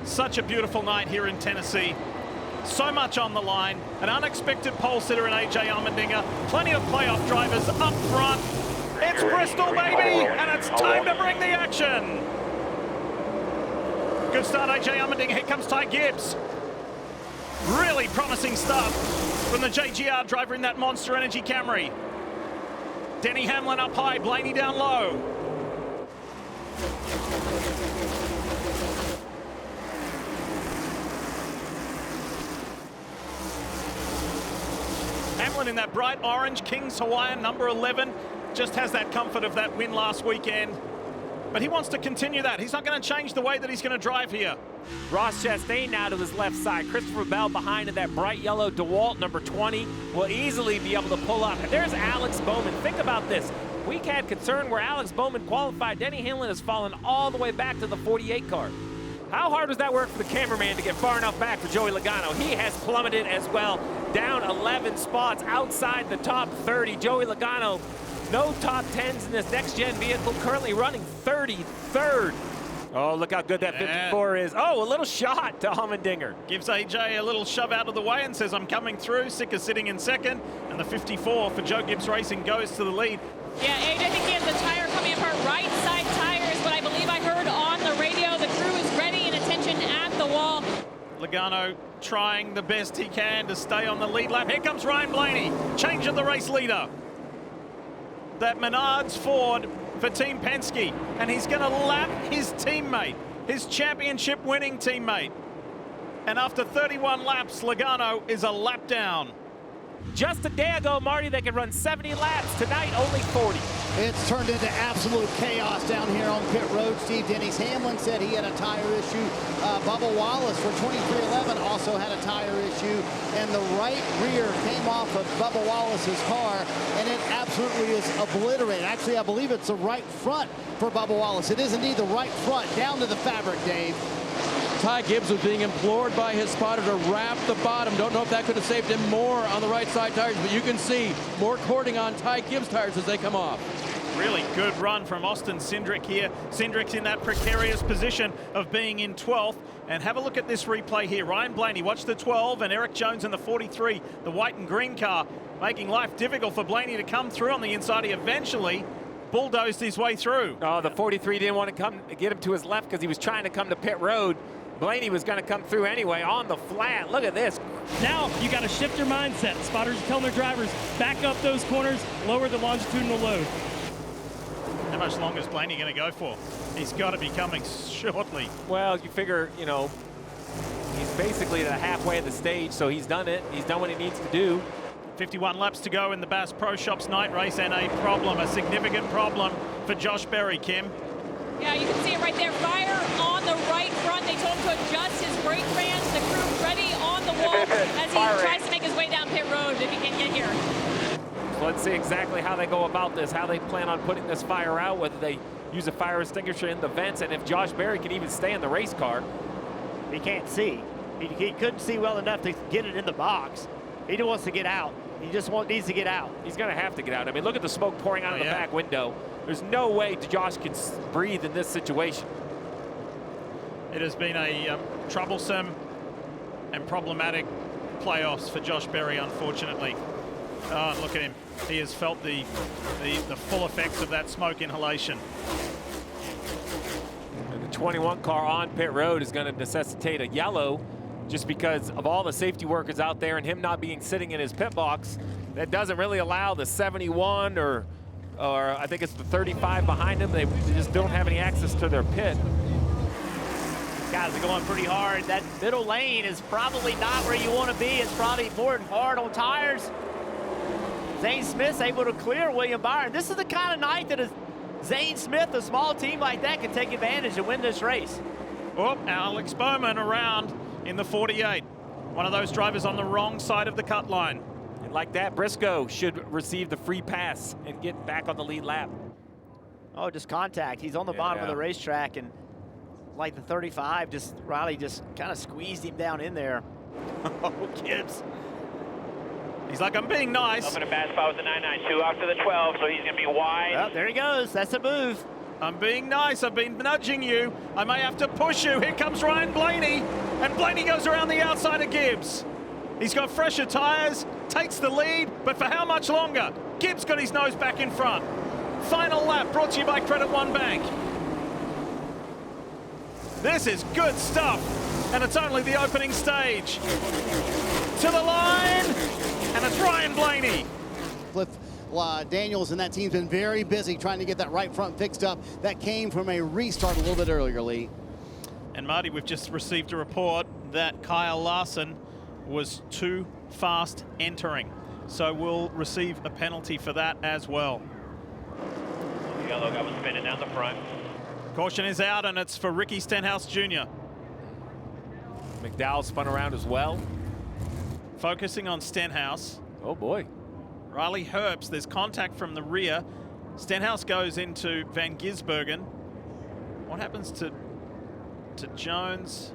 Such a beautiful night here in Tennessee. So much on the line. An unexpected pole sitter in A.J. Allmendinger. Plenty of playoff drivers up front. It's Bristol, baby, and it's time to bring the action. Good start, A.J. Allmendinger. Here comes Ty Gibbs. Really promising stuff from the JGR driver in that Monster Energy Camry. Denny Hamlin up high, Blaney down low. Hamlin in that bright orange Kings Hawaiian number 11 just has that comfort of that win last weekend. But he wants to continue that. He's not going to change the way that he's going to drive here. Ross Chastain now to his left side. Christopher Bell behind in that bright yellow DeWalt number 20 will easily be able to pull up. And there's Alex Bowman. Think about this. We had concern where Alex Bowman qualified. Denny Hamlin has fallen all the way back to the 48 car. How hard does that work for the cameraman to get far enough back for Joey Logano? He has plummeted as well, down 11 spots outside the top 30. Joey Logano, no top 10s in this next-gen vehicle, currently running 33rd. Oh, look how good that 54 is. Oh, a little shot to Allmendinger. Gives AJ a little shove out of the way and says, I'm coming through. Sika sitting in second. And the 54 for Joe Gibbs Racing goes to the lead. Yeah, AJ, I think he has the tire coming apart, right side tires, but I believe I heard on the radio the crew is ready and attention at the wall. Logano trying the best he can to stay on the lead lap. Here comes Ryan Blaney, change of the race leader. That Menards Ford for Team Penske, and he's going to lap his teammate, his championship winning teammate. And after 31 laps, Logano is a lap down. Just a day ago, Marty, they could run 70 laps. Tonight, only 40. It's turned into absolute chaos down here on pit road. Steve Dennis Hamlin said he had a tire issue. Bubba Wallace for 2311 also had a tire issue. And the right rear came off of Bubba Wallace's car, and it absolutely is obliterated. Actually, I believe it's the right front for Bubba Wallace. It is indeed the right front, down to the fabric, Dave. Ty Gibbs was being implored by his spotter to wrap the bottom. Don't know if that could have saved him more on the right side tires, but you can see more cording on Ty Gibbs tires as they come off. Really good run from Austin Cindric here. Cindric's in that precarious position of being in 12th. And have a look at this replay here. Ryan Blaney, watch the 12, and Eric Jones in the 43, the white and green car, making life difficult for Blaney to come through on the inside. He eventually bulldozed his way through. Oh, the 43 didn't want to come get him to his left because he was trying to come to pit road. Blaney was going to come through anyway on the flat. Look at this. Now you got to shift your mindset. Spotters are telling their drivers, back up those corners, lower the longitudinal load. How much longer is Blaney going to go for? He's got to be coming shortly. Well, you figure, you know, he's basically the halfway of the stage, so he's done it. He's done what he needs to do. 51 laps to go in the Bass Pro Shops night race, and a problem, a significant problem for Josh Berry, Kim. Yeah, you can see it right there. Fire on the right front. They told him to adjust his brake fans. The crew ready on the wall as he tries to make his way down pit road if he can get here. So let's see exactly how they go about this, how they plan on putting this fire out, whether they use a fire extinguisher in the vents, and if Josh Berry can even stay in the race car. He can't see. He couldn't see well enough to get it in the box. He just wants to get out. He just needs to get out. He's going to have to get out. I mean, look at the smoke pouring out of the back window. There's no way Josh can breathe in this situation. It has been a troublesome and problematic playoffs for Josh Berry, unfortunately. Oh, look at him. He has felt the full effects of that smoke inhalation. And the 21 car on pit road is going to necessitate a yellow just because of all the safety workers out there and him not being sitting in his pit box. That doesn't really allow the 71 or I think it's the 35 behind him. They just don't have any access to their pit. Guys are going pretty hard. That middle lane is probably not where you want to be. It's probably more hard on tires. Zane Smith's able to clear William Byron. This is the kind of night that Zane Smith, a small team like that, can take advantage and win this race. Oh, Alex Bowman around in the 48. One of those drivers on the wrong side of the cut line. And like that, Briscoe should receive the free pass and get back on the lead lap. Oh, just contact. He's on the bottom of the racetrack, and like the 35, Riley just kind of squeezed him down in there. Oh, Gibbs. He's like, I'm being nice. Up in a fast spot with the 992 off to the 12, so he's going to be wide. Well, there he goes. That's a move. I'm being nice. I've been nudging you. I may have to push you. Here comes Ryan Blaney. And Blaney goes around the outside of Gibbs. He's got fresher tires, takes the lead, but for how much longer? Gibbs got his nose back in front. Final lap brought to you by Credit One Bank. This is good stuff, and it's only the opening stage. To the line, and it's Ryan Blaney. Cliff Daniels and that team's been very busy trying to get that right front fixed up. That came from a restart a little bit earlier, Lee. And Marty, we've just received a report that Kyle Larson was too fast entering. So we'll receive a penalty for that as well. The yellow guy was spinning down the front. Caution is out, and it's for Ricky Stenhouse Jr. McDowell spun around as well. Focusing on Stenhouse. Oh boy. Riley Herbst, there's contact from the rear. Stenhouse goes into Van Gisbergen. What happens to Jones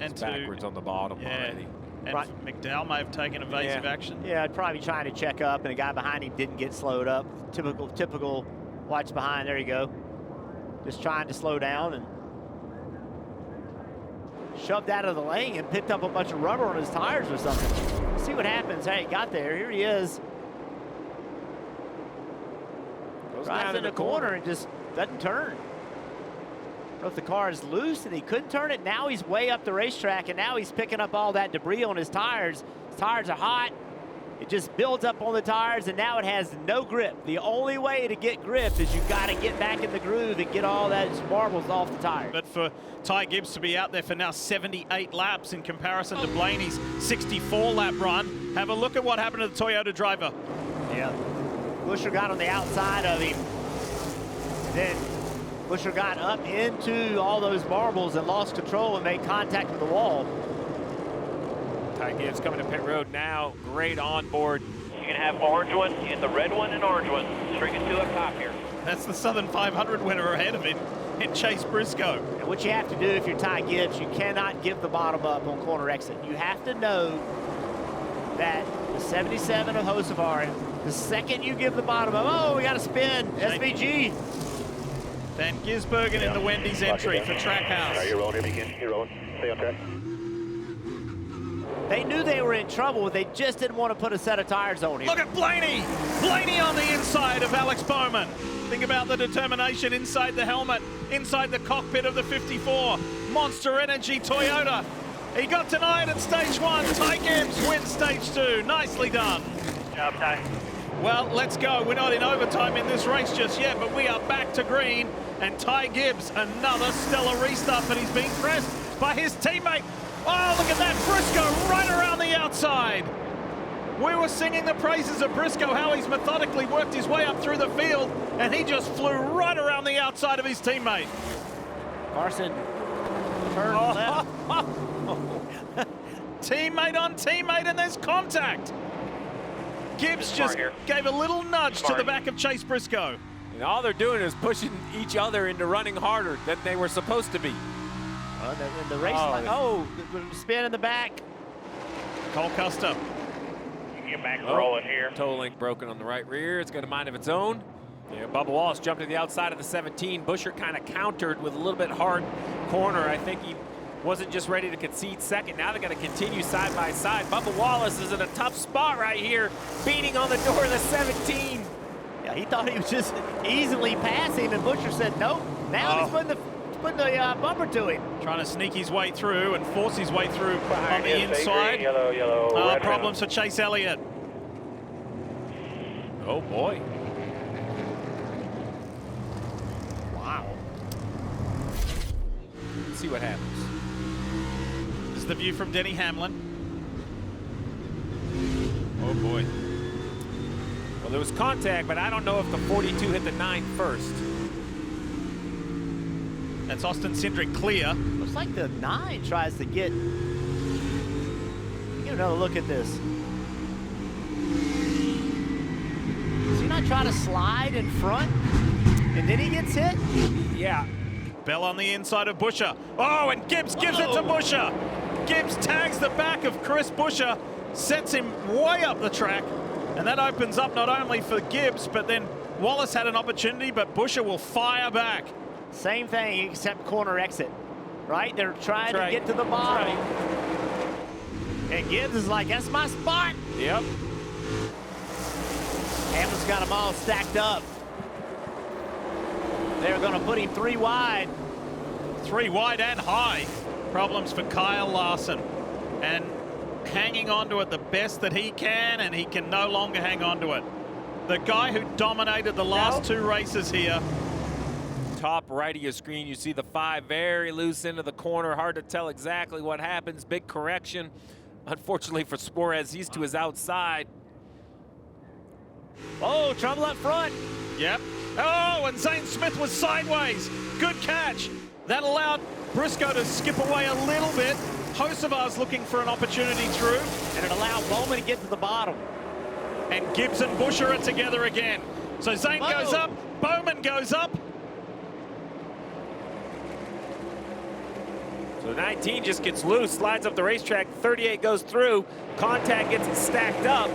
and it's backwards on the bottom already. And Right. McDowell may have taken evasive action. Yeah, I'd probably trying to check up, and the guy behind him didn't get slowed up. Typical watch behind. There you go. Just trying to slow down and shoved out of the lane and picked up a bunch of rubber on his tires or something. Let's see what happens. Hey, got there. Here he is. Goes Drives down in the corner and just doesn't turn. I don't know if the car is loose and he couldn't turn it. Now he's way up the racetrack, and now he's picking up all that debris on his tires. His tires are hot. It just builds up on the tires, and now it has no grip. The only way to get grip is you got to get back in the groove and get all that marbles off the tires. But for Ty Gibbs to be out there for now 78 laps in comparison to Blaney's 64-lap run, have a look at what happened to the Toyota driver. Yeah. Busher got on the outside of him. Then Busher got up into all those marbles and lost control and made contact with the wall. Ty Gibbs coming to pit road now. Great onboard. You can have orange one and the red one and orange one. String it to a top here. That's the Southern 500 winner ahead of him in Chase Briscoe. And what you have to do if you're Ty Gibbs, you cannot give the bottom up on corner exit. You have to know that the 77 of Hocevar, the second you give the bottom up, oh, we got to spin, SVG. Van Gisbergen in the Wendy's entry for Trackhouse. You're rolling here, begin. You're rolling. Stay on track. They knew they were in trouble. They just didn't want to put a set of tires on him. Look at Blaney. Blaney on the inside of Alex Bowman. Think about the determination inside the helmet, inside the cockpit of the 54. Monster Energy Toyota. He got denied at stage one. Ty Gibbs wins stage two. Nicely done. Good job, Ty. Well, let's go. We're not in overtime in this race just yet, but we are back to green. And Ty Gibbs, another stellar restart, but he's being pressed by his teammate. Oh, look at that. Briscoe right around the outside. We were singing the praises of Briscoe, how he's methodically worked his way up through the field, and he just flew right around the outside of his teammate. Carson turned left. Teammate on teammate, and there's contact. Gibbs just gave a little nudge to the back of Chase Briscoe. And all they're doing is pushing each other into running harder than they were supposed to be. In the race line. Oh, the spin in the back. Cole Custer. Get back rolling here. Toe link broken on the right rear. It's got a mind of its own. Yeah, Bubba Wallace jumped to the outside of the 17. Busher kind of countered with a little bit hard corner. I think he wasn't just ready to concede second. Now they got to continue side by side. Bubba Wallace is in a tough spot right here, beating on the door of the 17. Yeah, he thought he was just easily passing, and Busher said nope. Now he's putting the bumper to him. Trying to sneak his way through and force his way through on the inside. Green, yellow, red, problems for Chase Elliott. Oh boy. Wow. Let's see what happens. This is the view from Denny Hamlin. Oh boy. Well, there was contact, but I don't know if the 42 hit the 9 first. That's Austin Cindric clear. Looks like the 9 tries to get another look at this. Does he not try to slide in front and then he gets hit? Yeah. Bell on the inside of Busher. Oh, and Gibbs gives it to Busher. Gibbs tags the back of Chris Busher, sets him way up the track, and that opens up not only for Gibbs, but then Wallace had an opportunity, but Busher will fire back. Same thing except corner exit, right? They're trying to get to the bottom. And Gibbs is like, that's my spot. Yep. Hamlin's got them all stacked up. They're going to put him 3 wide. 3 wide and high. Problems for Kyle Larson. And hanging on to it the best that he can, and he can no longer hang on to it. The guy who dominated the last 2 races here. Top right of your screen, you see the 5 very loose into the corner. Hard to tell exactly what happens. Big correction. Unfortunately for Suarez, he's to his outside. Oh, trouble up front. Yep. Oh, and Zane Smith was sideways. Good catch. That allowed Briscoe to skip away a little bit. Hocevar's looking for an opportunity through. And it allowed Bowman to get to the bottom. And Gibbs and Busher are together again. So Zane goes up, Bowman goes up. So 19 just gets loose, slides up the racetrack. 38 goes through. Contact gets it stacked up.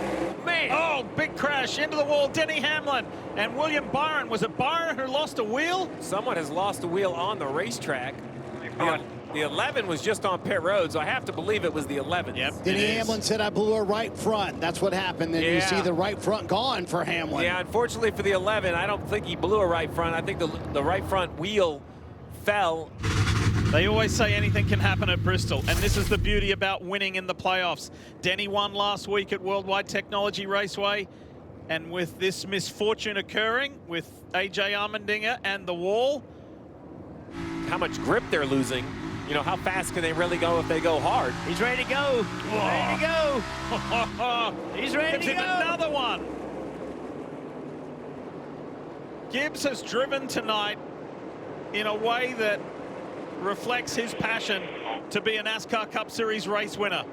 Man. Oh, big crash into the wall. Denny Hamlin and William Byron. Was it Byron who lost a wheel? Someone has lost a wheel on the racetrack. The 11 was just on pit road, so I have to believe it was the 11. Yep. Denny Hamlin said, I blew a right front. That's what happened. Then you see the right front gone for Hamlin. Yeah, unfortunately for the 11, I don't think he blew a right front. I think the right front wheel fell. They always say anything can happen at Bristol, and this is the beauty about winning in the playoffs. Denny won last week at Worldwide Technology Raceway, and with this misfortune occurring with AJ Allmendinger and the wall. How much grip they're losing. You know, how fast can they really go if they go hard? He's ready to go. He's ready to go. He's ready to go. Another one. Gibbs has driven tonight in a way that reflects his passion to be a NASCAR Cup Series race winner.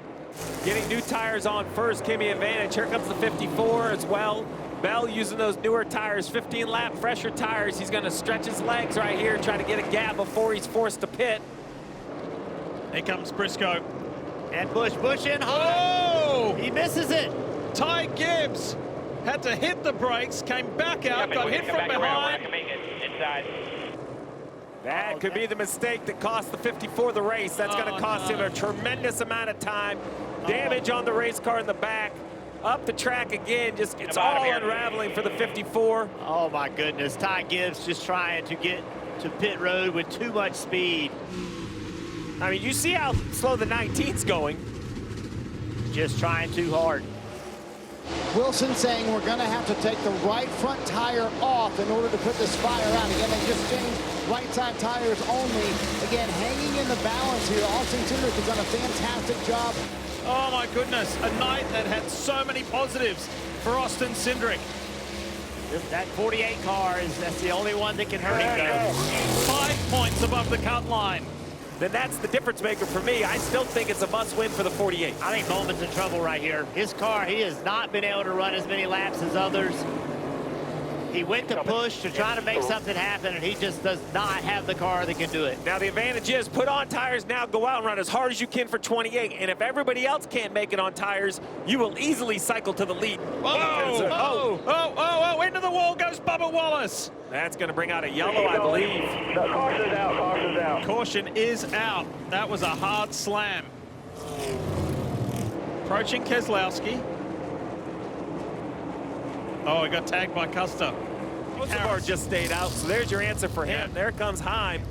Getting new tires on first gave me advantage. Here comes the 54 as well. Bell using those newer tires, 15-lap fresher tires. He's going to stretch his legs right here, try to get a gap before he's forced to pit. Here comes Briscoe. And Bush in high. Oh! He misses it. Ty Gibbs had to hit the brakes, came back out, got hit from behind. That could be the mistake that cost the 54 the race. That's going to cost him a tremendous amount of time. Damage on the race car in the back. Up the track again, just it's all unraveling for the 54. Oh my goodness, Ty Gibbs just trying to get to pit road with too much speed. I mean, you see how slow the 19's going. Just trying too hard. Wilson saying we're going to have to take the right front tire off in order to put this fire out. Again, they just changed right side tires only. Again, hanging in the balance here. Austin Cindric has done a fantastic job. Oh my goodness, a night that had so many positives for Austin Cindric. That 48 car that's the only one that can hurt him though. 5 points above the cut line. Then that's the difference maker for me. I still think it's a must win for the 48. I think Bowman's in trouble right here. His car, he has not been able to run as many laps as others. He went to push to try to make something happen, and he just does not have the car that can do it. Now the advantage is put on tires now, go out and run as hard as you can for 28. And if everybody else can't make it on tires, you will easily cycle to the lead. Oh, into the wall goes Bubba Wallace. That's going to bring out a yellow, I believe. Caution's out, caution's out. Caution is out. That was a hard slam. Approaching Keselowski. Oh, he got tagged by Custer. Hocevar just stayed out, so there's your answer for him. There comes Heim.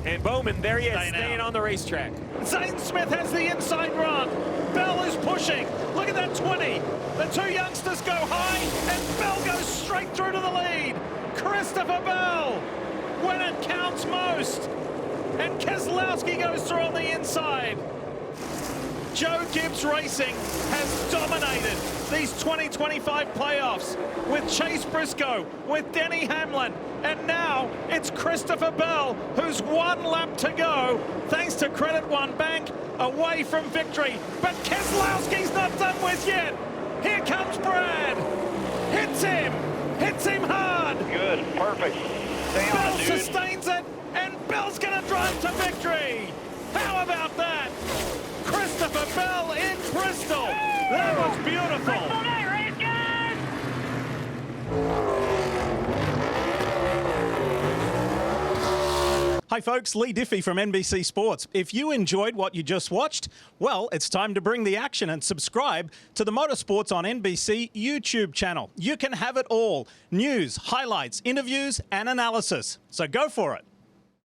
And Bowman, there he is, staying on the racetrack. Zane Smith has the inside run. Bell is pushing. Look at that 20. The two youngsters go high, and Bell goes straight through to the lead. Christopher Bell, when it counts most. And Keselowski goes through on the inside. Joe Gibbs Racing has dominated these 2025 playoffs with Chase Briscoe, with Denny Hamlin, and now it's Christopher Bell, who's 1 lap to go, thanks to Credit One Bank, away from victory. But Keselowski's not done with yet. Here comes Brad. Hits him hard. Good, perfect. Stay on Bell it, dude. sustains it, and Bell's gonna drive to victory. How about that? Christopher Bell in Bristol. That was beautiful. Hi folks, Lee Diffie from NBC Sports. If you enjoyed what you just watched, well, it's time to bring the action and subscribe to the Motorsports on NBC YouTube channel. You can have it all: news, highlights, interviews, and analysis. So go for it.